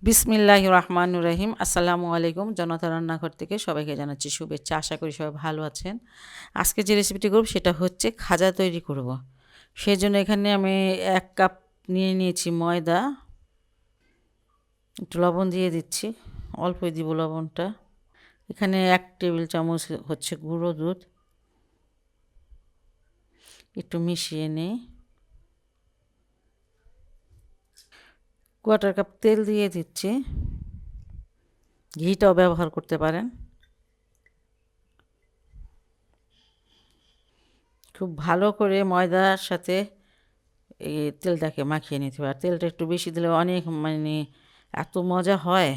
বিসমিল্লাহির রহমানির রহিম। আসসালামু আলাইকুম। জনতা রান্নাঘর থেকে সবাইকে জানাচ্ছি শুভেচ্ছা। আশা করি সবাই ভালো আছেন। আজকে যে রেসিপিটি করব সেটা হচ্ছে খাজা তৈরি করব। সেজন্য এখানে আমি ১ কাপ নিয়ে নিয়েছি ময়দা। একটু লবণ দিয়ে দিচ্ছি। অল্পই দিব লবণটা। এখানে ১ টেবিল চামচ হচ্ছে গুঁড়ো দুধ। একটু মিশিয়ে নিই। ১/৪ কাপ তেল দিয়ে দিচ্ছি। ঘিটাও ব্যবহার করতে পারেন। খুব ভালো করে ময়দার সাথে এই তেলটাকে মাখিয়ে নিতে হবে। আর তেলটা একটু বেশি দিলে অনেক এত মজা হয়।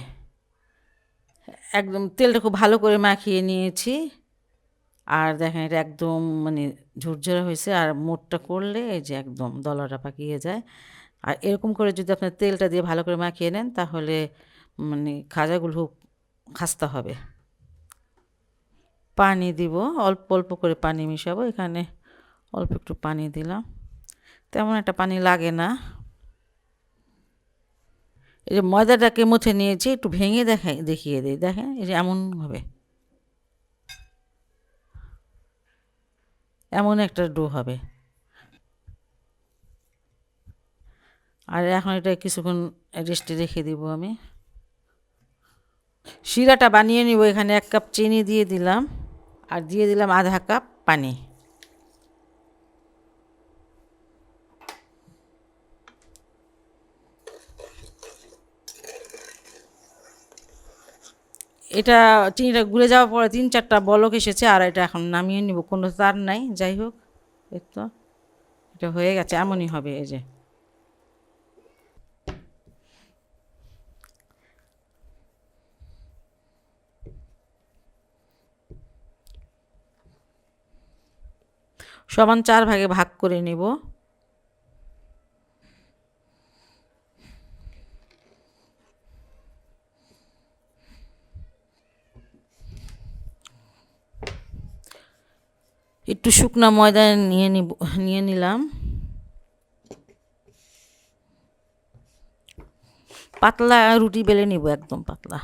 একদম তেলটা খুব ভালো করে মাখিয়ে নিয়েছি। আর দেখেন এটা একদম ঝুরঝুরে হয়েছে। আর মোটটা করলে এই যে একদম দলাটা পাকিয়ে যায়। আর এরকম করে যদি আপনার তেলটা দিয়ে ভালো করে মাখিয়ে নেন তাহলে খাজাগুলো খুব খাস্তা হবে। পানি দিব, অল্প অল্প করে পানি মিশাবো। এখানে অল্প একটু পানি দিলাম, তেমন একটা পানি লাগে না। এই যে ময়দাটাকে মুছে নিয়েছি, একটু ভেঙে দেখিয়ে দিই। দেখেন এই যে এমন হবে, এমন একটা ডো হবে। আর এখন এটা কিছুক্ষণ রেস্টে রেখে দিব আমি। শিরাটা বানিয়ে নিব। এখানে ১ কাপ চিনি দিয়ে দিলাম আর দিয়ে দিলাম আধা কাপ পানি। এটা চিনিটা গুলে যাওয়ার পরে ৩-৪টা বলক এসেছে। আর এটা এখন নামিয়ে নিব। কোনো তার নাই, যাই হোক। এই তো এটা হয়ে গেছে, এমনই হবে। এই যে সমান ৪ ভাগে ভাগ করে নিব। একটু শুকনা ময়দা নিয়ে নিলাম। পাতলা রুটি বেলে নিব, একদম পাতলা।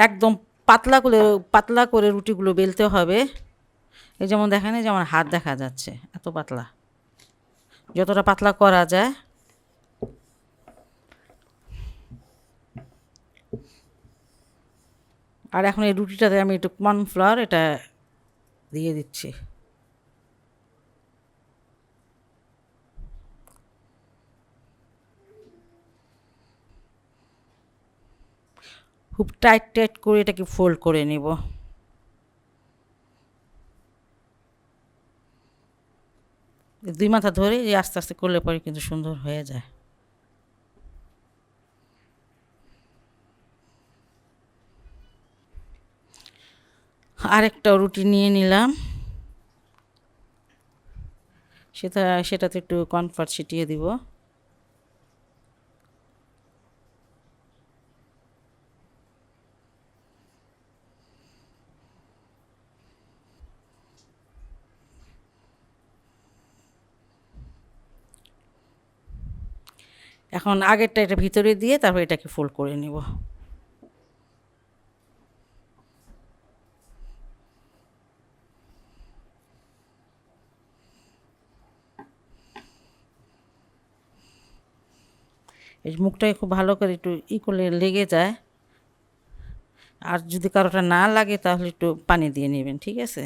একদম পাতলা করে রুটিগুলো বেলতে হবে। এই যেমন দেখেন, এই যেমন হাত দেখা যাচ্ছে, এত পাতলা, যতটা পাতলা করা যায়। আর এখন এই রুটিটাতে আমি একটু কর্নফ্লাওয়ার এটা দিয়ে দিচ্ছি। খুব টাইট টাইট করে এটাকে ফোল্ড করে নিব। দুই মাথা ধরে এই আস্তে আস্তে করলে পরে কিন্তু সুন্দর হয়ে যায়। আরেকটা রুটি নিয়ে নিলাম। সেটাতে একটু কর্নফ্লাওয়ার ছিটিয়ে দিব। এখন আগেরটা এটা ভিতরে দিয়ে তারপর এটাকে ফোল্ড করে নিব। এই মুখটাকে খুব ভালো করে একটু করলে লেগে যায়। আর যদি কারোটা না লাগে তাহলে একটু পানি দিয়ে নেবেন, ঠিক আছে।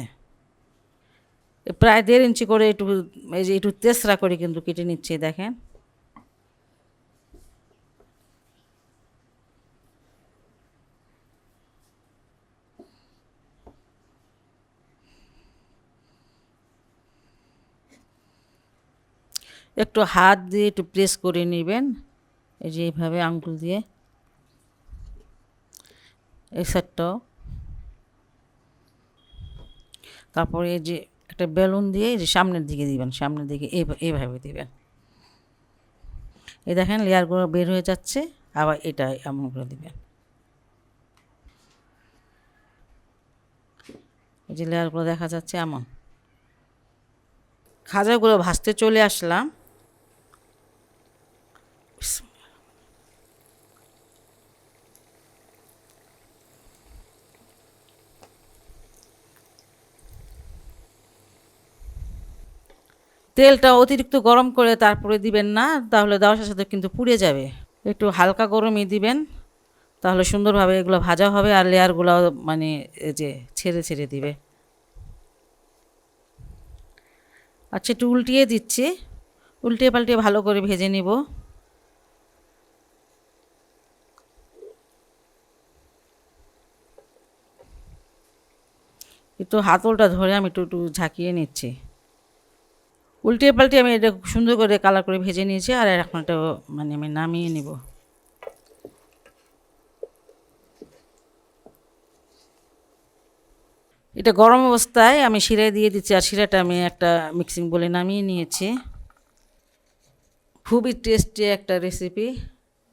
প্রায় ১.৫ ইঞ্চি করে একটু, এই যে একটু তেসরা করে কিন্তু কেটে নিচ্ছি, দেখেন। একটু হাত দিয়ে একটু প্রেস করে নেবেন, এই যে এইভাবে আঙুল দিয়ে। এই সাইডটাও। তারপরে এই যে একটা বেলুন দিয়ে এই যে সামনের দিকে দিবেন, সামনের দিকে এইভাবে দিবেন। এই দেখেন লেয়ারগুলো বের হয়ে যাচ্ছে। আবার এটা এমন করে দিবেন। এই যে লেয়ারগুলো দেখা যাচ্ছে এমন। খাজাগুলো ভাজতে চলে আসলাম। তেলটা অতিরিক্ত গরম করে তারপরে দিবেন না, তাহলে দেওয়ার সাথে সাথে কিন্তু পুড়ে যাবে। একটু হালকা গরমই দিবেন, তাহলে সুন্দরভাবে এগুলো ভাজা হবে আর লেয়ারগুলো মানে এই যে ছেড়ে ছেড়ে দিবে। আচ্ছা, একটু উল্টিয়ে দিচ্ছি, উল্টিয়ে পাল্টিয়ে ভালো করে ভেজে নিব। একটু হাতলটা ধরে আমি একটু একটু ঝাঁকিয়ে নিচ্ছি। উল্টিয়ে পাল্টিয়ে আমি এটা সুন্দর করে কালার করে ভেজে নিয়েছি, আর এখন এটা মানে আমি নামিয়ে নিব। এটা গরম অবস্থায় আমি শিরায় দিয়ে দিচ্ছি, আর শিরাটা আমি একটা মিক্সিং বলে নামিয়ে নিয়েছি। খুবই টেস্টি একটা রেসিপি,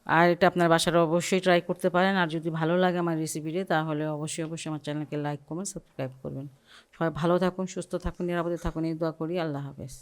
আর এটা আপনার বাসায় অবশ্যই ট্রাই করতে পারেন। আর যদি ভালো লাগে আমার রেসিপিটি, তাহলে অবশ্যই অবশ্যই আমার চ্যানেলকে লাইক কমেন্ট সাবস্ক্রাইব করবেন। সবাই ভালো থাকুন, সুস্থ থাকুন, নিরাপদে থাকুন, এই দোয়া করি। আল্লাহ হাফেজ।